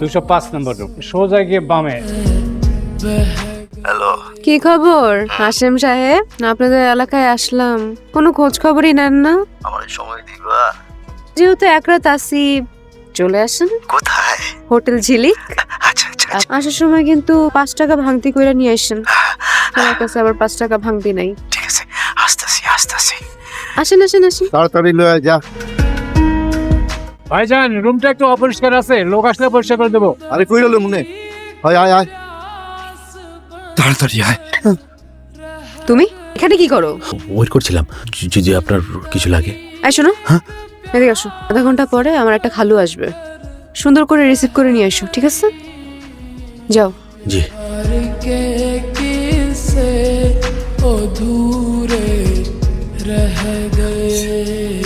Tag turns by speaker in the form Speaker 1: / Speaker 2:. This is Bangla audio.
Speaker 1: 205 নম্বর রুম, সোজা গিয়ে বামে।
Speaker 2: হ্যালো,
Speaker 3: কি খবর হাশেম সাহেব? আপনাদের এলাকায় আসলাম, কোনো খোঁজ খবরই নেন না।
Speaker 2: আমার সময় দিবা?
Speaker 3: যেহেতু এক রাত আসি, চলে আসেন
Speaker 2: কোথায়?
Speaker 3: হোটেল ঝিলিক।
Speaker 2: আচ্ছা আচ্ছা আচ্ছা,
Speaker 3: আসার সময় কিন্তু 5 টাকা ভাঙতি করে নিয়ে আসেন। আমার কাছে আবার 5 টাকা ভাঙতি নাই।
Speaker 2: ঠিক আছে, আসতেছি আসতেছি।
Speaker 3: আসেন আসেন আসেন।
Speaker 4: তাড়াতাড়ি লয়ে যা।
Speaker 1: ভাইজান, রুমটা একটু অপরিষ্কার আছে, লোক আসলে পরিষ্কার করে দেবো।
Speaker 4: আরে কই গেল মনে? আয় আয় আয়, তাড়াতাড়ি আয়।
Speaker 3: তুমি এখানে কি করো?
Speaker 5: ওয়েট করছিলাম যদি আপনার কিছু লাগে।
Speaker 3: এই শোনো, এদিকে আসো। আধা ঘন্টা পরে আমার একটা খালু আসবে, সুন্দর করে রিসিভ করে নিয়ে এসো, ঠিক আছে? যাও।
Speaker 5: জি।
Speaker 6: के किस्से अधूरे रह गए।